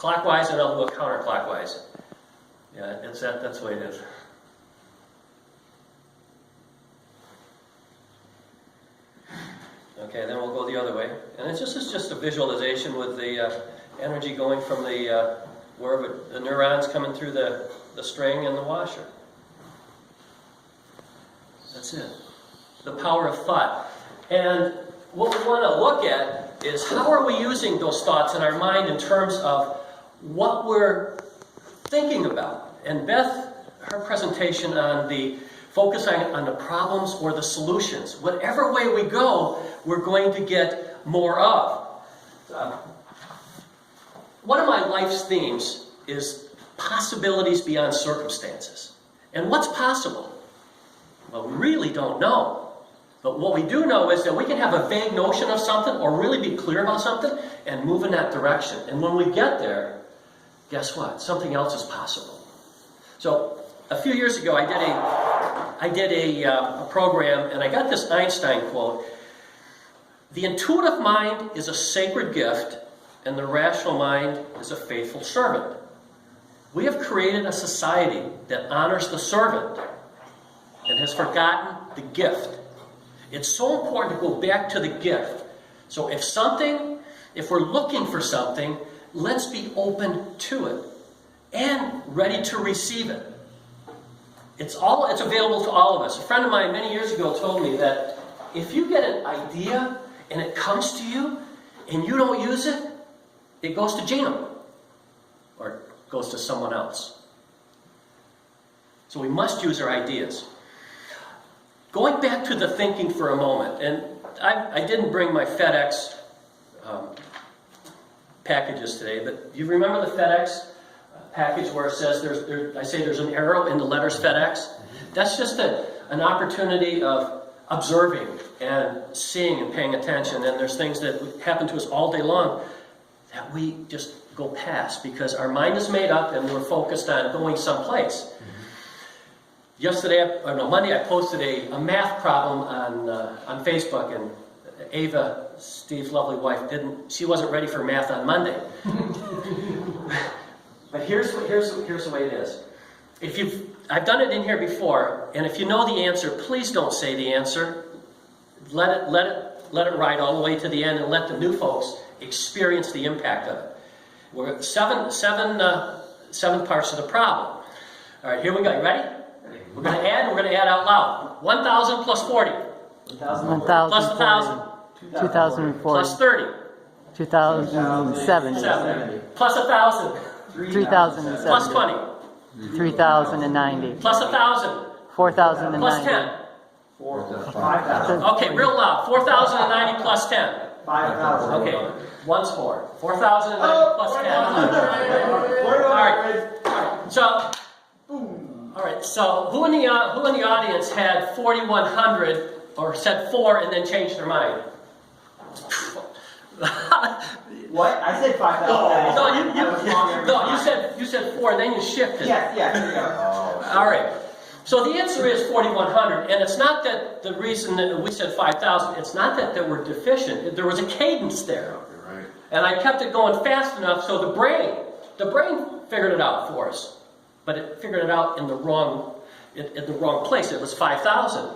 clockwise and I'll go counterclockwise. Yeah, that's the way it is. Okay, then we'll go the other way. And it's just a visualization with the energy going from the wherever the neurons coming through the string and the washer. That's it. The power of thought. And what we want to look at is how are we using those thoughts in our mind in terms of what we're thinking about. And Beth, her presentation on the focusing on the problems or the solutions. Whatever way we go, we're going to get more of. One of my life's themes is possibilities beyond circumstances. And what's possible? Well, we really don't know. But what we do know is that we can have a vague notion of something or really be clear about something and move in that direction. And when we get there, guess what? Something else is possible. So a few years ago, I did a program, and I got this Einstein quote. The intuitive mind is a sacred gift, and the rational mind is a faithful servant. We have created a society that honors the servant and has forgotten the gift. It's so important to go back to the gift. So if we're looking for something, let's be open to it and ready to receive it. It's available to all of us. A friend of mine many years ago told me that if you get an idea and it comes to you and you don't use it, it goes to Gina or it goes to someone else. So we must use our ideas. Going back to the thinking for a moment, and I didn't bring my FedEx packages today, but you remember the FedEx package where it says there's an arrow in the letters FedEx? That's just an opportunity of observing and seeing and paying attention. And there's things that happen to us all day long that we just go past because our mind is made up and we're focused on going someplace. Monday, I posted a math problem on Facebook, and Ava, Steve's lovely wife, she wasn't ready for math on Monday. But here's the way it is. I've done it in here before, and if you know the answer, please don't say the answer. Let it ride all the way to the end, and let the new folks experience the impact of it. We're seven parts of the problem. All right, here we go. You ready? We're going to add out loud. 1,000 plus 40. 1,000 plus 1,000. 2,040. Plus 30. 2,070. Plus 1,000. 3,070. Plus 20. 3,090. Plus 1,000. 4,090. Plus 10. 5,000. Okay, real loud. 4,090 plus 10. 5,000. Okay, once more. 4,090 plus 10. All right. So who in the audience had 4,100 or said 4 and then changed their mind? What? I said 5,000. You said 4 and then you shifted. Yes, here we go. All right. So the answer is 4,100, and it's not that the reason that we said 5,000, it's not that we're deficient. There was a cadence there. Right. And I kept it going fast enough so the brain figured it out for us. But it figured it out in the wrong place. It was 5,000.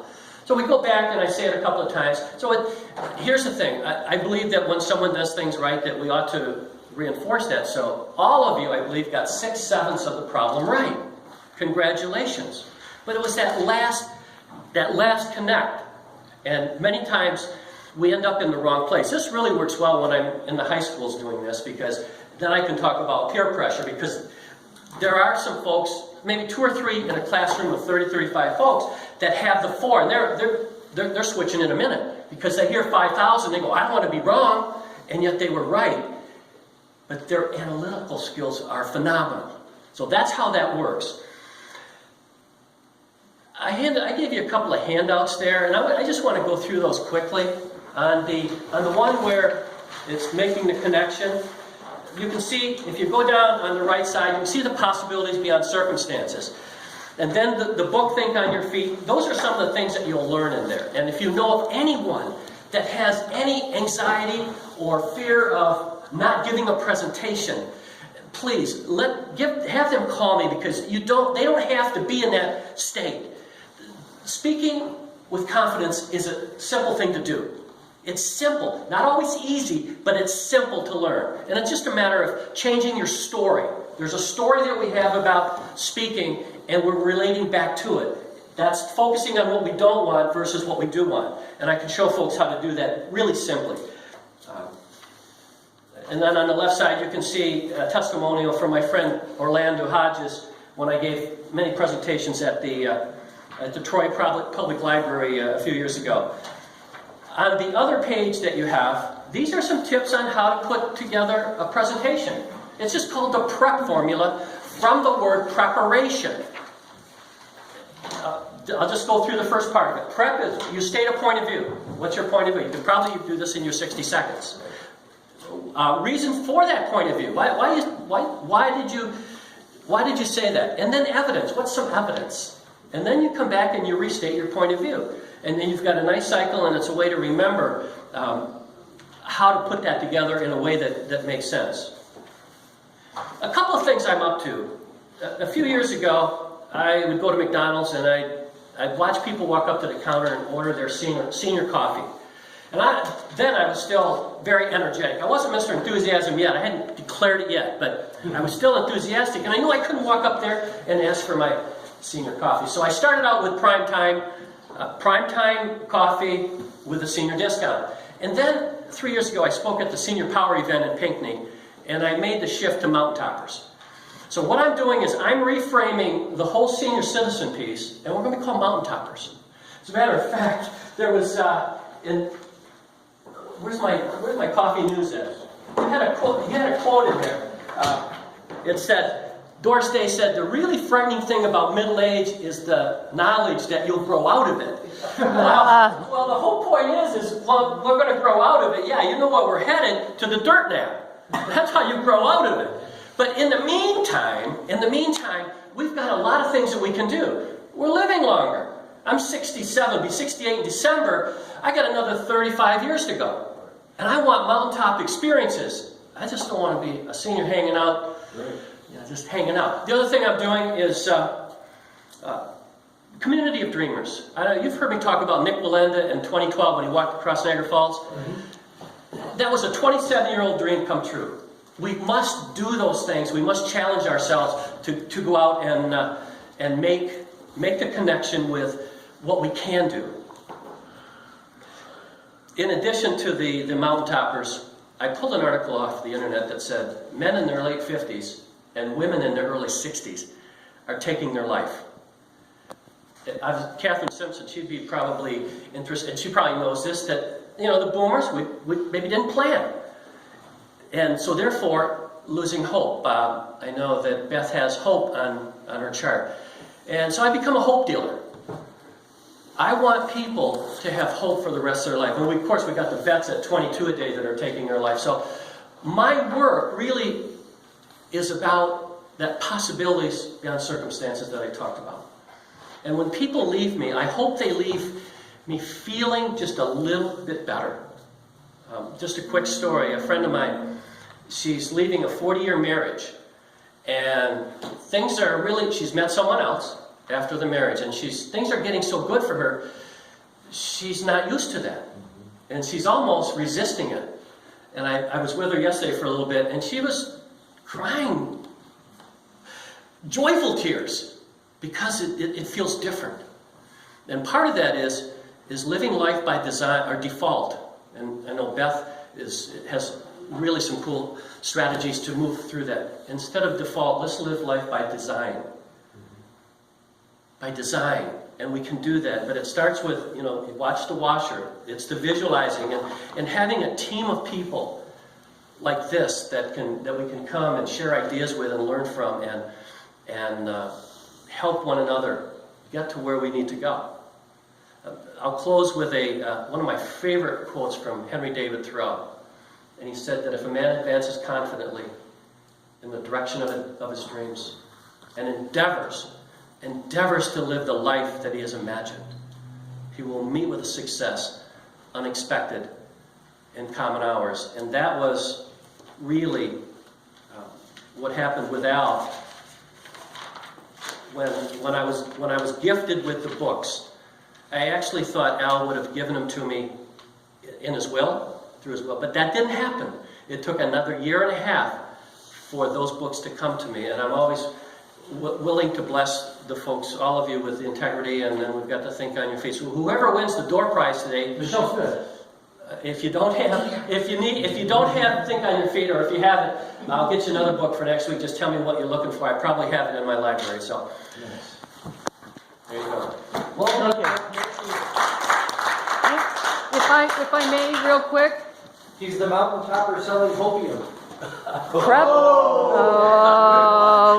So we go back and I say it a couple of times. So here's the thing. I believe that when someone does things right, that we ought to reinforce that. So all of you, I believe, got 6/7 of the problem right. Congratulations. But it was that last connect. And many times we end up in the wrong place. This really works well when I'm in the high schools doing this, because then I can talk about peer pressure, because there are some folks, maybe 2 or 3 in a classroom of 30, 35 folks, that have the 4, and they're switching in a minute because they hear 5,000. They go, I don't want to be wrong, and yet they were right. But their analytical skills are phenomenal. So that's how that works. I gave you a couple of handouts there, and I just want to go through those quickly. On the one where it's making the connection, you can see, if you go down on the right side, you can see the possibilities beyond circumstances. And then the book, Think on Your Feet, those are some of the things that you'll learn in there. And if you know of anyone that has any anxiety or fear of not giving a presentation, please have them call me, because they don't have to be in that state. Speaking with confidence is a simple thing to do. It's simple, not always easy, but it's simple to learn. And it's just a matter of changing your story. There's a story that we have about speaking, and we're relating back to it. That's focusing on what we don't want versus what we do want. And I can show folks how to do that really simply. And then on the left side, you can see a testimonial from my friend Orlando Hodges when I gave many presentations at the Troy Public Library a few years ago. On the other page that you have, these are some tips on how to put together a presentation. It's just called the PREP formula, from the word preparation. I'll just go through the first part of it. PREP is, you state a point of view. What's your point of view? You could probably do this in your 60 seconds. Reason for that point of view. Why did you say that? And then evidence. What's some evidence? And then you come back and you restate your point of view. And then you've got a nice cycle, and it's a way to remember how to put that together in a way that makes sense. A couple of things I'm up to. A few years ago, I would go to McDonald's and I'd watch people walk up to the counter and order their senior coffee. And then I was still very energetic. I wasn't Mr. Enthusiasm yet. I hadn't declared it yet, but I was still enthusiastic. And I knew I couldn't walk up there and ask for my senior coffee. So I started out with primetime coffee with a senior discount. And then 3 years ago, I spoke at the Senior Power event in Pinckney, and I made the shift to Mountain Toppers. So what I'm doing is I'm reframing the whole senior citizen piece, and we're going to be called Mountain Toppers. As a matter of fact, there was where's my coffee news at? You had a quote in there. It said, Doris Day said, the really frightening thing about middle age is the knowledge that you'll grow out of it. Well, the whole point is well, we're going to grow out of it. Yeah, you know what, we're headed to the dirt now. That's how you grow out of it. But in the meantime, we've got a lot of things that we can do. We're living longer. I'm 67, be 68 in December. I got another 35 years to go. And I want mountaintop experiences. I just don't want to be a senior hanging out, just hanging out. The other thing I'm doing is Community of Dreamers. You've heard me talk about Nick Walenda in 2012 when he walked across Niagara Falls. Mm-hmm. That was a 27-year-old dream come true. We must do those things. We must challenge ourselves to go out and make the connection with what we can do. In addition to the Mountain Toppers, I pulled an article off the internet that said men in their late 50s and women in their early 60s are taking their life. Catherine Simpson, she'd be probably interested, and she probably knows this, that the boomers, we maybe didn't plan. And so therefore, losing hope. I know that Beth has hope on her chart. And so I become a hope dealer. I want people to have hope for the rest of their life. And of course, we got the vets at 22 a day that are taking their life. So my work really is about that possibilities beyond circumstances that I talked about. And when people leave me, I hope they leave me feeling just a little bit better. Just a quick story. A friend of mine, she's leaving a 40-year marriage. And things are really, she's met someone else after the marriage, and things are getting so good for her, she's not used to that. And she's almost resisting it. And I was with her yesterday for a little bit, and she was crying joyful tears because it feels different. And part of that is living life by design or default. And I know Beth has really some cool strategies to move through that. Instead of default, let's live life by design. By design. And we can do that. But it starts with, you watch the washer. It's the visualizing and having a team of people like this that we can come and share ideas with and learn from and help one another get to where we need to go. I'll close with one of my favorite quotes from Henry David Thoreau. And he said that if a man advances confidently in the direction of his dreams and endeavors to live the life that he has imagined, he will meet with a success unexpected in common hours. And that was really what happened with Al. When I was gifted with the books, I actually thought Al would have given them to me in his will, through his will, but that didn't happen. It took another year and a half for those books to come to me, and I'm always willing to bless the folks, all of you, with integrity, and then we've got to think on your feet. So whoever wins the door prize today, Michelle Smith. if you don't have think on your feet, or if you have it, I'll get you another book for next week. Just tell me what you're looking for. I probably have it in my library. So there you go. Well done. If I may, real quick, He's the mountaintopper selling hopium. prep. Oh,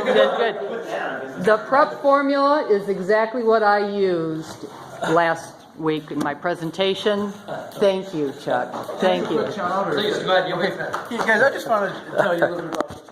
good. The prep formula is exactly what I used last week in my presentation. Thank you, Chuck. Thank you. Please, go ahead. You okay? Hey guys, I just wanted to tell you a little bit about